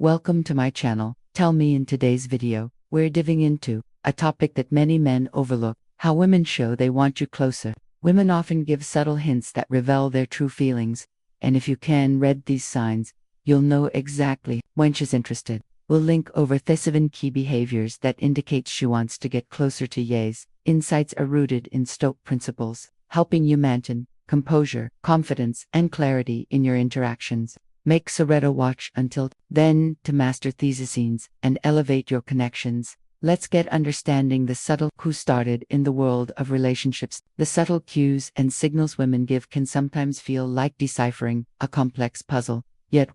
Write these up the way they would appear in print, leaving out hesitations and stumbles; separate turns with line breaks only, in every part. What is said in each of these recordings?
Welcome to my channel. Tell me, in today's video, we're diving into a topic that many men overlook: how women show they want you closer. Women often give subtle hints that reveal their true feelings, and if you can read these signs, you'll know exactly when she's interested. We'll link over 7 key behaviors that indicate she wants to get closer to yays. Insights are rooted in Stoke principles, helping you maintain composure, confidence, and clarity in your interactions. Make Soreto watch until then to master thesiscenes and elevate your connections. Let's get understanding the subtle who started in the world of relationships. The subtle cues and signals women give can sometimes feel like deciphering a complex puzzle. Yet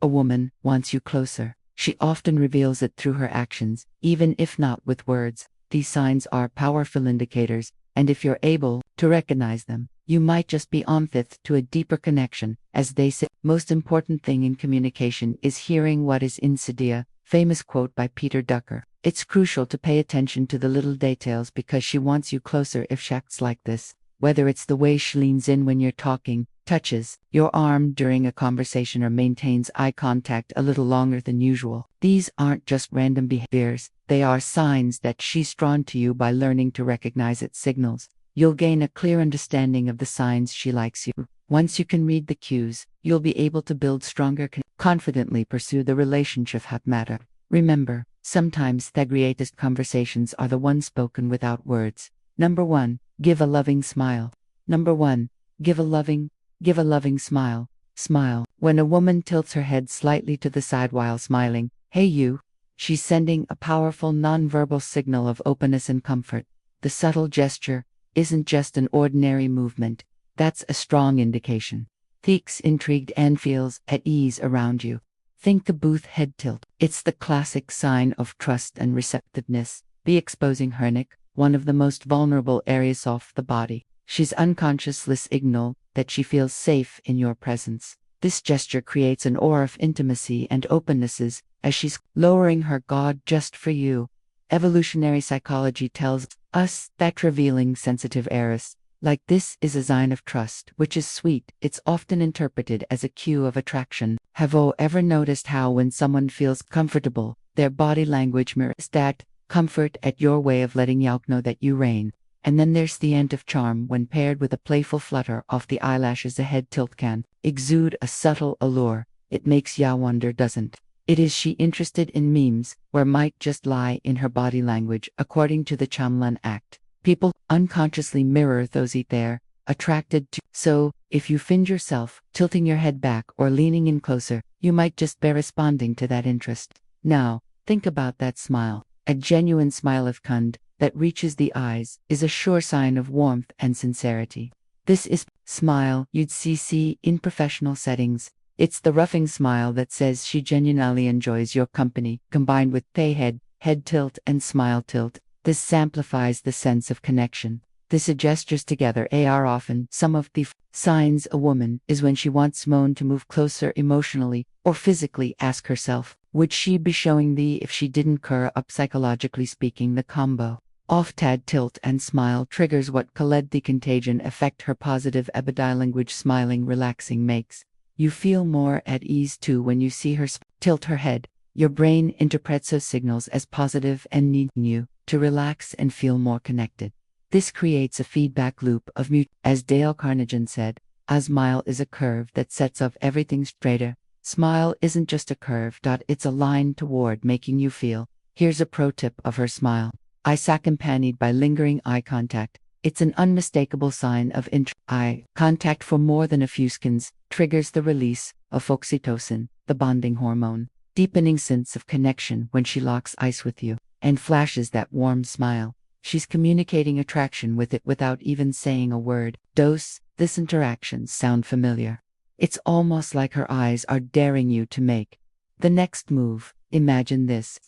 a woman wants you closer. She often reveals it through her actions, even if not with words. These signs are powerful indicators, and if you're able to recognize them, you might just be on path to a deeper connection. As they say, most important thing in communication is hearing what is insidia. Famous quote by Peter Drucker. It's crucial to pay attention to the little details because she wants you closer if she acts like this. Whether it's the way she leans in when you're talking, touches your arm during a conversation, or maintains eye contact a little longer than usual. These aren't just random behaviors, they are signs that she's drawn to you. By learning to recognize its signals, you'll gain a clear understanding of the signs she likes you. Once you can read the cues, you'll be able to build stronger, confidently pursue the relationship that matter. Remember, sometimes the greatest conversations are the ones spoken without words. Number 1. Give a loving smile. Number 1. Give a loving smile. Smile. When a woman tilts her head slightly to the side while smiling, "Hey you," she's sending a powerful nonverbal signal of openness and comfort. The subtle gesture isn't just an ordinary movement. That's a strong indication Theek's intrigued and feels at ease around you. Think the booth head tilt. It's the classic sign of trust and receptiveness. Be exposing her neck, one of the most vulnerable areas of the body. She's unconsciously signal that she feels safe in your presence. This gesture creates an aura of intimacy and openness as she's lowering her guard just for you. Evolutionary psychology tells us that revealing sensitive areas like this is a sign of trust, which is sweet. It's often interpreted as a cue of attraction. Have you ever noticed how when someone feels comfortable, their body language mirrors that comfort at your way of letting you know that you reign? And then there's the end of charm. When paired with a playful flutter of the eyelashes, a head tilt can exude a subtle allure. It makes ya wonder, doesn't it? Is she interested in memes, or might just lie in her body language? According to the Chamlan Act, people unconsciously mirror those they're attracted to. So, if you find yourself tilting your head back or leaning in closer, you might just be responding to that interest. Now, think about that smile. A genuine smile of kind that reaches the eyes is a sure sign of warmth and sincerity. This is smile you'd see in professional settings. It's the roughing smile that says she genuinely enjoys your company. Combined with head tilt and smile tilt, this amplifies the sense of connection. These gestures together are often some of the signs a woman is when she wants Moan to move closer emotionally or physically. Ask herself, would she be showing thee if she didn't curl up? Psychologically speaking, the combo of tad tilt and smile triggers what called the contagion effect. Her positive body language, smiling, relaxing, makes you feel more at ease too. When you see her tilt her head, your brain interprets those signals as positive and needing you to relax and feel more connected. This creates a feedback loop of as Dale Carnegie said, a smile is a curve that sets off everything straighter. Smile isn't just a curve, it's a line toward making you feel. Here's a pro tip of her smile. Eyes accompanied by lingering eye contact. It's an unmistakable sign of eye contact for more than a few seconds triggers the release of oxytocin, the bonding hormone, deepening sense of connection. When she locks eyes with you and flashes that warm smile, she's communicating attraction with it without even saying a word. This interaction sound familiar? It's almost like her eyes are daring you to make the next move. Imagine this.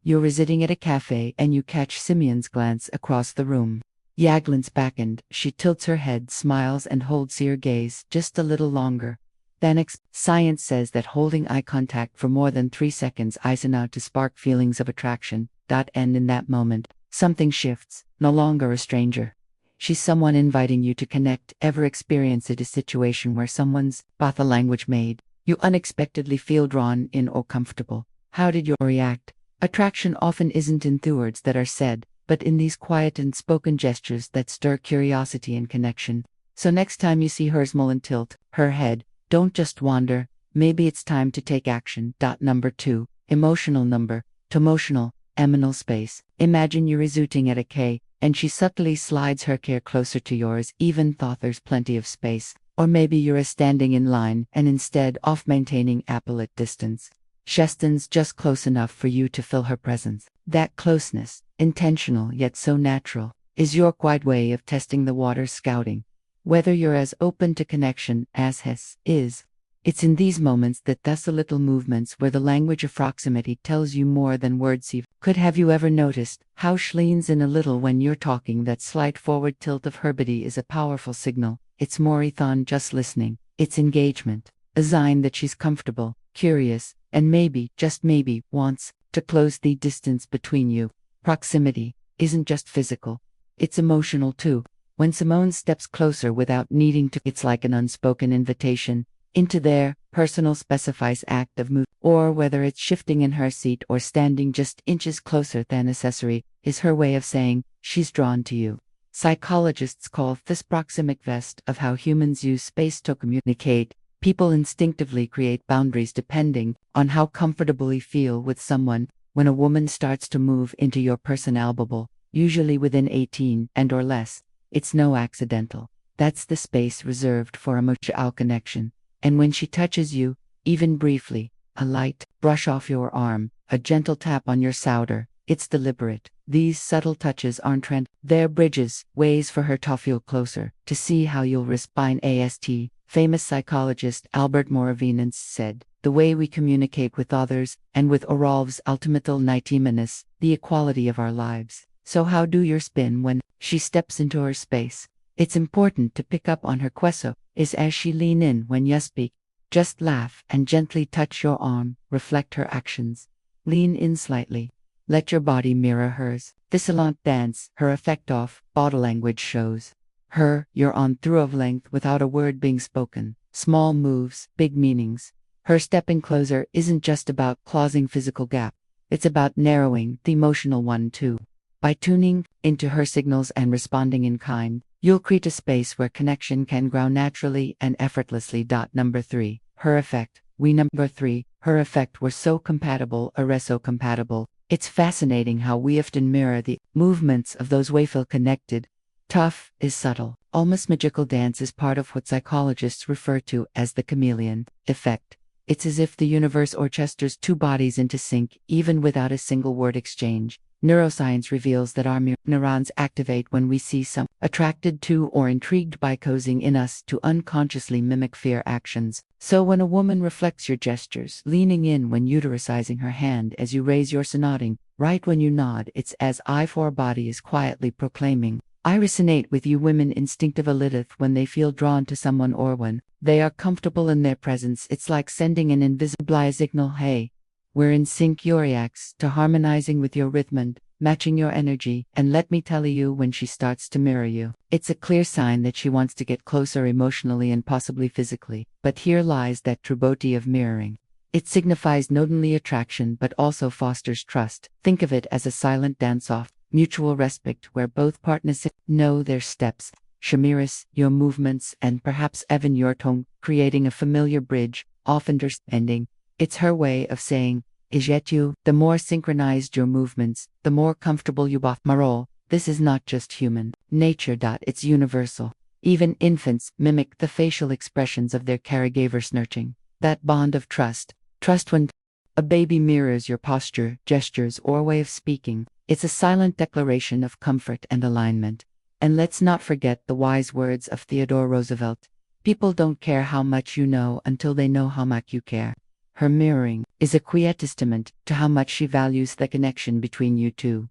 You're sitting at a cafe and you catch Simeon's glance across the room. Yaglins back and she tilts her head, smiles, and holds your gaze just a little longer. Then science says that holding eye contact for more than 3 seconds is enough to spark feelings of attraction. And in that moment, something shifts. No longer a stranger, she's someone inviting you to connect. Ever experienced a situation where someone's body language made You unexpectedly feel drawn in or comfortable. How did you react? Attraction often isn't in the words that are said, but in these quiet and spoken gestures that stir curiosity and connection. So next time you see her smile and tilt her head, don't just wonder, maybe it's time to take action. Number 2. Emotional number. To emotional, eminal space. Imagine you're zooting at a K, and she subtly slides her chair closer to yours, even though there's plenty of space. Or maybe you're standing in line, and instead of maintaining appellate distance, she stands just close enough for you to feel her presence. That closeness, intentional yet so natural, is your quiet way of testing the waters, scouting whether you're as open to connection as his is. It's in these moments that the little movements where the language of proximity tells you more than words could. Have you ever noticed how she leans in a little when you're talking? That slight forward tilt of her body is a powerful signal. It's more than just listening, it's engagement, a sign that she's comfortable, curious, and maybe, just maybe, wants to close the distance between you. Proximity isn't just physical, it's emotional too. When Simone steps closer without needing to, it's like an unspoken invitation into their personal specifies act of move, or whether it's shifting in her seat or standing just inches closer than necessary, is her way of saying she's drawn to you. Psychologists call this proxemic vest of how humans use space to communicate. People instinctively create boundaries depending on how comfortable you feel with someone. When a woman starts to move into your personal bubble, usually within 18 and or less, it's no accidental. That's the space reserved for emotional connection. And when she touches you, even briefly, a light brush off your arm, a gentle tap on your shoulder, it's deliberate. These subtle touches aren't trend, they're bridges, ways for her to feel closer, to see how you'll respond. Famous psychologist Albert Moravinens said, the way we communicate with others, and with ourselves ultimately determines the equality of our lives. So how do you spin when she steps into her space? It's important to pick up on her queso, is as she lean in when you speak. Just laugh and gently touch your arm, reflect her actions. Lean in slightly. Let your body mirror hers. This dance, her effect off, body language shows her you're on through of length without a word being spoken. Small moves, big meanings. Her stepping closer isn't just about closing physical gap. It's about narrowing the emotional one too. By tuning into her signals and responding in kind, you'll create a space where connection can grow naturally and effortlessly. Number 3. Her effect. Number 3. Her effect were so compatible, so compatible. It's fascinating how we often mirror the movements of those we feel connected. Tough is subtle, almost magical dance is part of what psychologists refer to as the chameleon effect. It's as if the universe orchestrates two bodies into sync, even without a single word exchange. Neuroscience reveals that our neurons activate when we see someone attracted to or intrigued by, causing in us to unconsciously mimic fear actions. So when a woman reflects your gestures, leaning in when uterizing her hand as you raise yours, nodding, right when you nod, it's as if our body is quietly proclaiming, I resonate with you. Women instinctively when they feel drawn to someone or when they are comfortable in their presence. It's like sending an invisible signal, hey, we're in sync. You reacts to harmonizing with your rhythm, matching your energy, and let me tell you, when she starts to mirror you, it's a clear sign that she wants to get closer emotionally and possibly physically. But here lies that true beauty of mirroring. It signifies not only attraction but also fosters trust. Think of it as a silent dance-off, mutual respect where both partners know their steps, shamiris, your movements, and perhaps even your tone, creating a familiar bridge, often ending. It's her way of saying, is yet you. The more synchronized your movements, the more comfortable you both. Moral, this is not just human nature. It's universal. Even infants mimic the facial expressions of their caregivers, nurturing that bond of trust. Trust when a baby mirrors your posture, gestures, or way of speaking. It's a silent declaration of comfort and alignment. And let's not forget the wise words of Theodore Roosevelt. People don't care how much you know until they know how much you care. Her mirroring is a quiet testament to how much she values the connection between you two.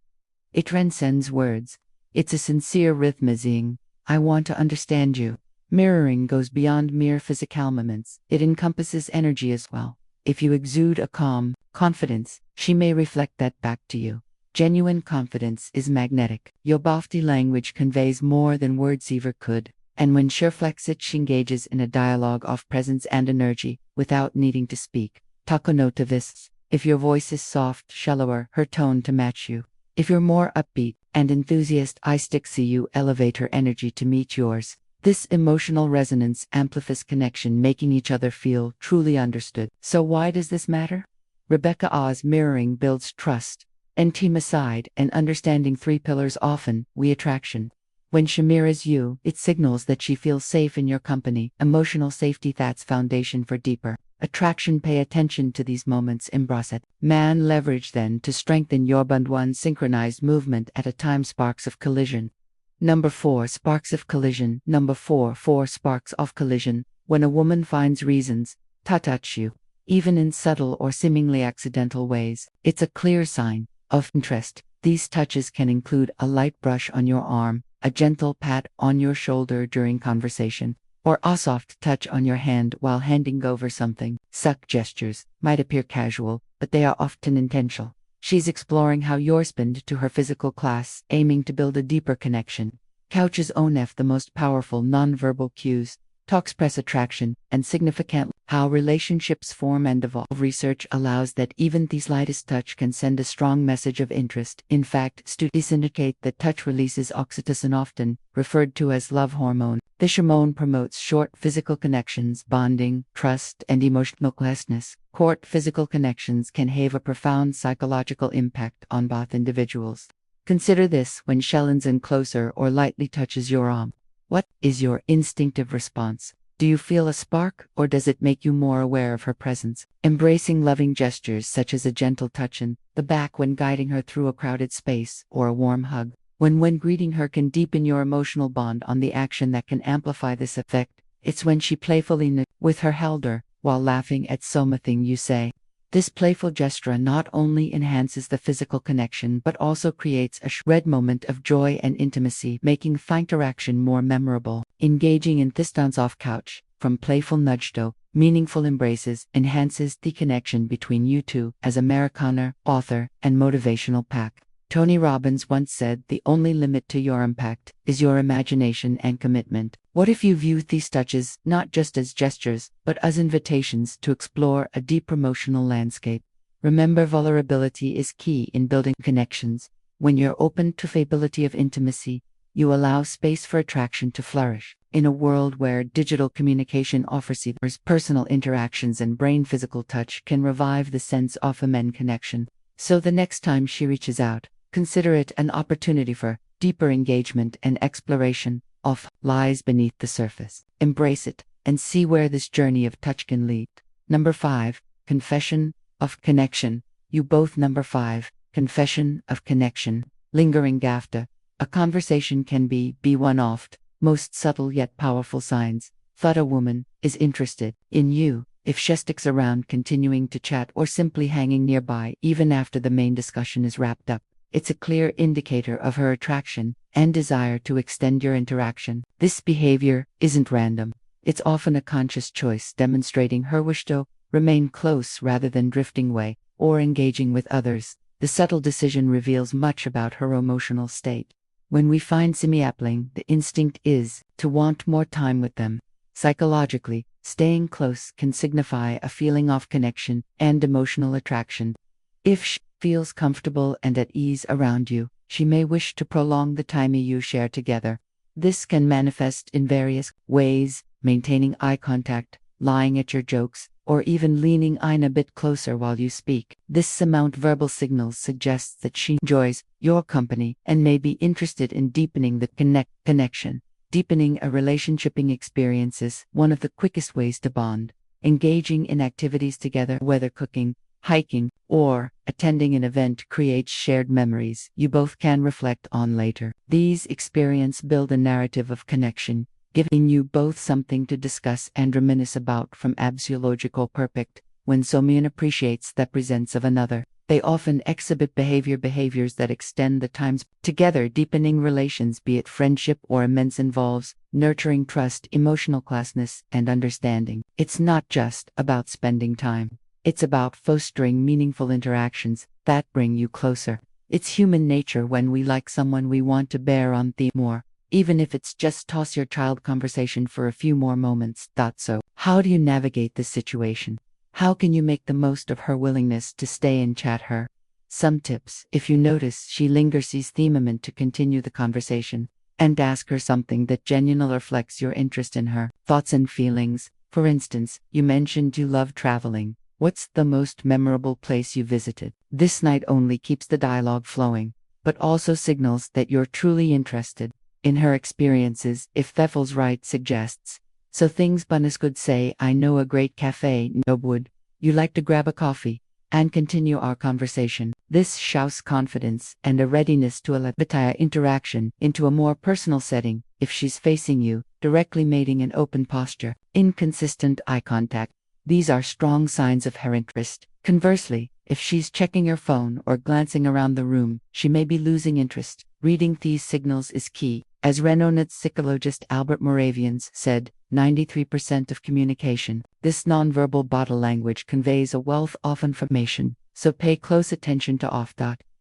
It transcends words. It's a sincere rhythmizing, I want to understand you. Mirroring goes beyond mere physical moments. It encompasses energy as well. If you exude a calm confidence, she may reflect that back to you. Genuine confidence is magnetic. Your body language conveys more than words ever could. And when she reflects it, she engages in a dialogue of presence and energy. without needing to speak. Taconotivists, if your voice is soft, shallower, her tone to match you. If you're more upbeat and enthusiast, I stick see you elevate her energy to meet yours. This emotional resonance amplifies connection, making each other feel truly understood. So why does this matter? Rebecca Oz mirroring builds trust. Intimacy and understanding, 3 pillars. Often, we attraction. When she mirrors you, it signals that she feels safe in your company. Emotional safety, that's foundation for deeper attraction. Pay attention to these moments, embrace it. Man, leverage then to strengthen your bond. 1 synchronized movement at a time, sparks of collision. Number 4, sparks of collision. Number 4 sparks of collision. When a woman finds reasons to touch you, even in subtle or seemingly accidental ways, it's a clear sign of interest. These touches can include a light brush on your arm, a gentle pat on your shoulder during conversation, or a soft touch on your hand while handing over something. Such gestures might appear casual, but they are often intentional. She's exploring how you respond to her physical class, aiming to build a deeper connection. Couch's own F, the most powerful nonverbal cues, to express attraction and significant how relationships form and evolve. Research allows that even the slightest touch can send a strong message of interest. In fact, studies indicate that touch releases oxytocin, often referred to as love hormone. This hormone promotes short physical connections, bonding, trust, and emotional closeness. Short physical connections can have a profound psychological impact on both individuals. Consider this: when she leans in closer or lightly touches your arm, what is your instinctive response? Do you feel a spark, or does it make you more aware of her presence? Embracing loving gestures such as a gentle touch in the back when guiding her through a crowded space, or a warm hug when greeting her, can deepen your emotional bond. On the action that can amplify this effect, it's when she playfully knits with her elder while laughing at something you say. This playful gesture not only enhances the physical connection but also creates a shared moment of joy and intimacy, making the interaction more memorable. Engaging in this dance off couch, from playful nudge to meaningful embraces, enhances the connection between you two. As Americana, author, and motivational pack, Tony Robbins once said, "The only limit to your impact is your imagination and commitment." What if you view these touches not just as gestures, but as invitations to explore a deep emotional landscape? Remember, vulnerability is key in building connections. When you're open to the ability of intimacy, you allow space for attraction to flourish. In a world where digital communication offers personal interactions, and brain physical touch can revive the sense of human connection. So the next time she reaches out, consider it an opportunity for deeper engagement and exploration of lies beneath the surface. Embrace it and see where this journey of touch can lead. Number 5, confession of connection. You both. Number 5, confession of connection. Lingering after a conversation can be one-off, most subtle yet powerful signs that a woman is interested in you. If she sticks around, continuing to chat, or simply hanging nearby even after the main discussion is wrapped up, it's a clear indicator of her attraction and desire to extend your interaction. This behavior isn't random. It's often a conscious choice, demonstrating her wish to remain close rather than drifting away or engaging with others. The subtle decision reveals much about her emotional state. When we find semi-appling, the instinct is to want more time with them. Psychologically, staying close can signify a feeling of connection and emotional attraction. If she feels comfortable and at ease around you, she may wish to prolong the time you share together. This can manifest in various ways: maintaining eye contact, lying at your jokes, or even leaning in a bit closer while you speak. This amount verbal signals suggests that she enjoys your company and may be interested in deepening the connection. Deepening a relationship experience is one of the quickest ways to bond. Engaging in activities together, whether cooking, hiking, or attending an event, creates shared memories you both can reflect on later. These experiences build a narrative of connection, giving you both something to discuss and reminisce about. From absolutical perfect, when someone appreciates the presence of another, they often exhibit behaviors that extend the times together. Deepening relations, be it friendship or immense, involves nurturing trust, emotional closeness, and understanding. It's not just about spending time. It's about fostering meaningful interactions that bring you closer. It's human nature: when we like someone, we want to bear on them more, even if it's just toss your child conversation for a few more moments. So, how do you navigate this situation? How can you make the most of her willingness to stay and chat her? Some tips: if you notice she lingers, seize the moment to continue the conversation and ask her something that genuinely reflects your interest in her thoughts and feelings. For instance, you mentioned you love traveling. What's the most memorable place you visited? This not only keeps the dialogue flowing, but also signals that you're truly interested in her experiences. If the feels right, suggests, so things Bunnis could say, I know a great cafe, no would you like to grab a coffee and continue our conversation? This shows confidence and a readiness to elevate interaction into a more personal setting. If she's facing you, directly mating an open posture, inconsistent eye contact, these are strong signs of her interest. Conversely, if she's checking her phone or glancing around the room, she may be losing interest. Reading these signals is key. As renowned psychologist Albert Moravians said, 93% of communication, this nonverbal body language, conveys a wealth of information, so pay close attention to off.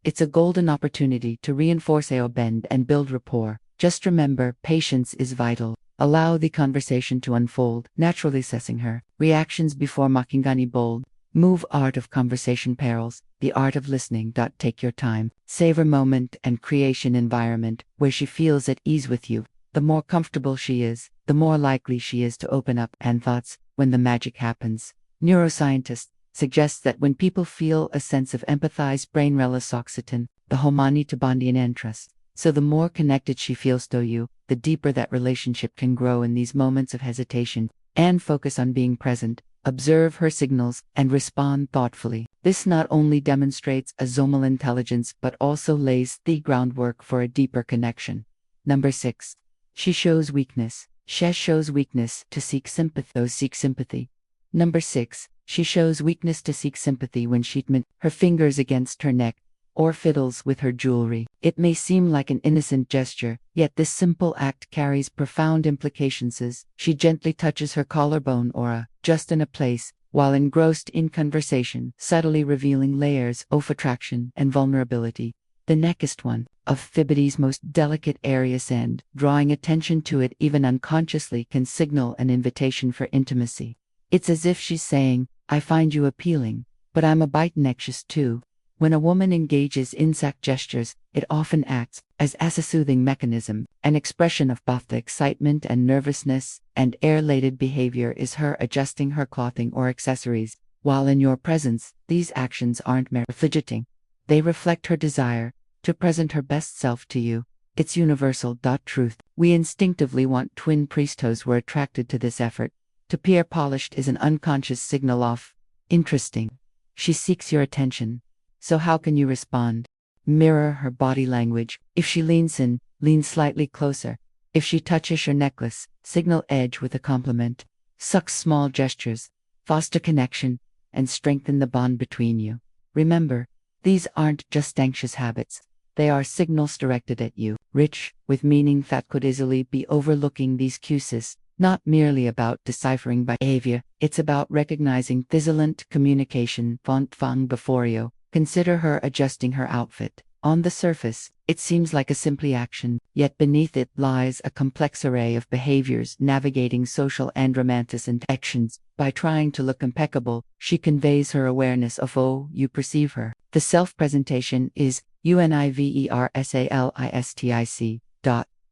It's a golden opportunity to reinforce a bond and build rapport. Just remember, patience is vital. Allow the conversation to unfold, naturally assessing her reactions before mocking any bold move. Art of conversation perils, the art of listening. Take your time, savor moment, and creation environment where she feels at ease with you. The more comfortable she is, the more likely she is to open up and thoughts when the magic happens. Neuroscientists suggest that when people feel a sense of empathize, brain release oxytocin, the hormone to bonding interest. So the more connected she feels to you, the deeper that relationship can grow. In these moments of hesitation, and focus on being present, observe her signals, and respond thoughtfully. This not only demonstrates a zonal intelligence but also lays the groundwork for a deeper connection. Number 6. She shows weakness. She shows weakness to seek sympathy. Those seek sympathy. Number 6. She shows weakness to seek sympathy when she her fingers against her neck or fiddles with her jewelry. It may seem like an innocent gesture, yet this simple act carries profound implications. As she gently touches her collarbone or just in a place, while engrossed in conversation, subtly revealing layers of attraction and vulnerability. The neck is one of Fibide's most delicate areas, and drawing attention to it even unconsciously can signal an invitation for intimacy. It's as if she's saying, I find you appealing, but I'm a bit anxious too. When a woman engages in such gestures, it often acts as a soothing mechanism, an expression of both the excitement and nervousness, and air-related behavior is her adjusting her clothing or accessories. While in your presence, these actions aren't mere fidgeting. They reflect her desire to present her best self to you. It's universal. Truth. We instinctively want twin priesthoods. We're attracted to this effort. To appear polished is an unconscious signal of interesting. She seeks your attention. So how can you respond? Mirror her body language. If she leans in, lean slightly closer. If she touches your necklace, signal edge with a compliment. Such small gestures foster connection and strengthen the bond between you. Remember, these aren't just anxious habits. They are signals directed at you, rich with meaning that could easily be overlooking. These cues not merely about deciphering behavior, it's about recognizing vigilant communication. Fang before you. Consider her adjusting her outfit. On the surface, it seems like a simple action, yet beneath it lies a complex array of behaviors navigating social and romantic interactions. By trying to look impeccable, she conveys her awareness of how you perceive her. The self-presentation is universalistic.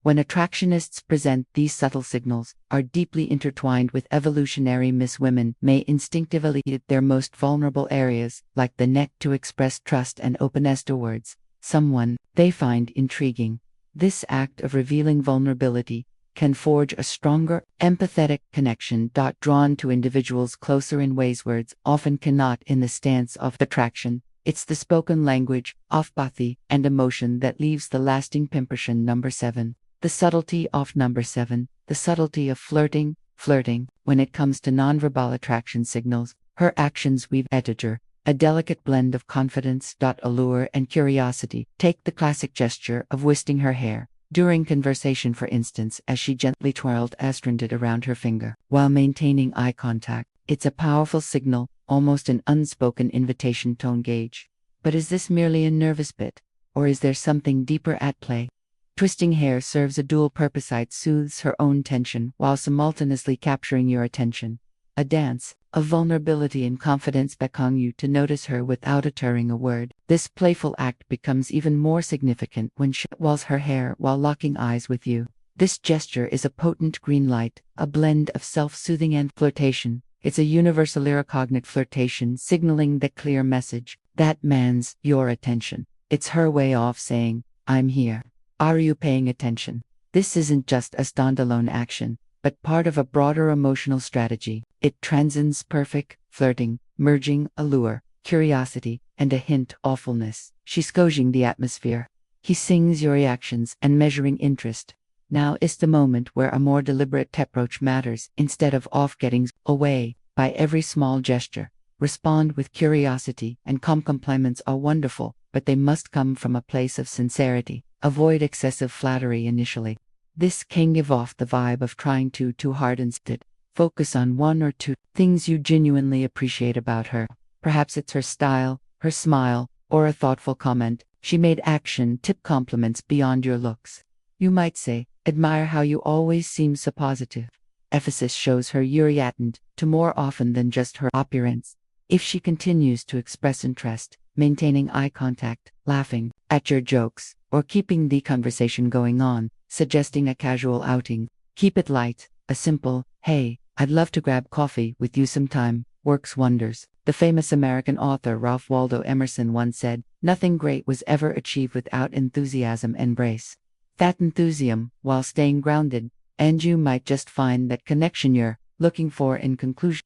When attractionists present these subtle signals, are deeply intertwined with evolutionary. Women may instinctively hit their most vulnerable areas, like the neck, to express trust and openness towards someone they find intriguing. This act of revealing vulnerability can forge a stronger, empathetic connection. Drawn to individuals closer in ways words often cannot. In the stance of attraction, it's the spoken language of empathy and emotion that leaves the lasting impression. Number 7. The subtlety of number 7. The subtlety of flirting. Flirting, when it comes to nonverbal attraction signals, her actions weave editor, a delicate blend of confidence, allure, and curiosity. Take the classic gesture of twisting her hair during conversation, for instance, as she gently twirled astringent around her finger while maintaining eye contact. It's a powerful signal, almost an unspoken invitation to engage. But is this merely a nervous bit, or is there something deeper at play? Twisting hair serves a dual purpose. It soothes her own tension while simultaneously capturing your attention. A dance of vulnerability and confidence beckoning you to notice her without uttering a word. This playful act becomes even more significant when she whirls her hair while locking eyes with you. This gesture is a potent green light, a blend of self-soothing and flirtation. It's a universal cognate flirtation, signaling the clear message that man's your attention. It's her way of saying, I'm here. Are you paying attention? This isn't just a standalone action, but part of a broader emotional strategy. It transcends perfect flirting, merging allure, curiosity, and a hint awfulness. She's gauging the atmosphere. He sings your reactions and measuring interest. Now is the moment where a more deliberate approach matters. Instead of getting away by every small gesture, respond with curiosity, and compliments are wonderful, but they must come from a place of sincerity. Avoid excessive flattery initially. This can give off the vibe of trying too hard. Instead, focus on one or two things you genuinely appreciate about her. Perhaps it's her style, her smile, or a thoughtful comment she made. Action tip compliments beyond your looks. You might say, admire how you always seem so positive. Emphasis shows her you're attentive to more often than just her appearance. If she continues to express interest, maintaining eye contact, laughing at your jokes, or keeping the conversation going on, suggesting a casual outing, keep it light. A simple, hey, I'd love to grab coffee with you sometime, works wonders. The famous American author Ralph Waldo Emerson once said, nothing great was ever achieved without enthusiasm and grace. That enthusiasm, while staying grounded, and you might just find that connection you're looking for. In conclusion,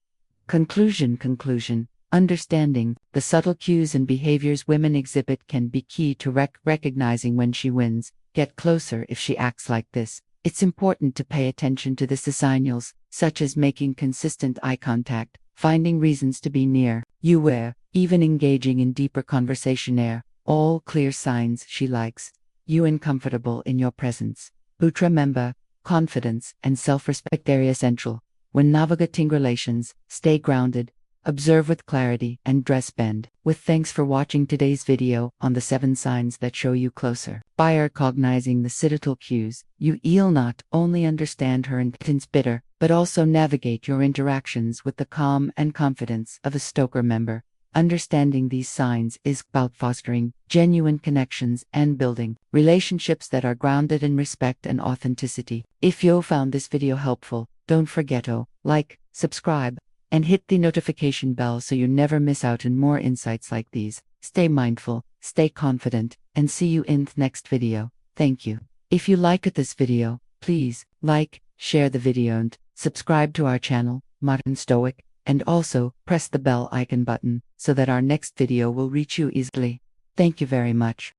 understanding the subtle cues and behaviors women exhibit can be key to recognizing when she wins. Get closer if she acts like this. It's important to pay attention to the signals, such as making consistent eye contact, finding reasons to be near you, even engaging in deeper conversation. All clear signs she likes you and comfortable in your presence. But remember, confidence and self-respect are essential. When navigating relations, stay grounded, observe with clarity, and dress bend. With thanks for watching today's video on the 7 signs that show you closer. By recognizing the subtle cues, you'll not only understand her intense bitter, but also navigate your interactions with the calm and confidence of a Stoker member. Understanding these signs is about fostering genuine connections and building relationships that are grounded in respect and authenticity. If you found this video helpful, don't forget to like, subscribe, and hit the notification bell so you never miss out on more insights like these. Stay mindful, stay confident, and see you in the next video. Thank you. If you liked this video, please like, share the video, and subscribe to our channel, Modern Stoic. And also, press the bell icon button so that our next video will reach you easily. Thank you very much.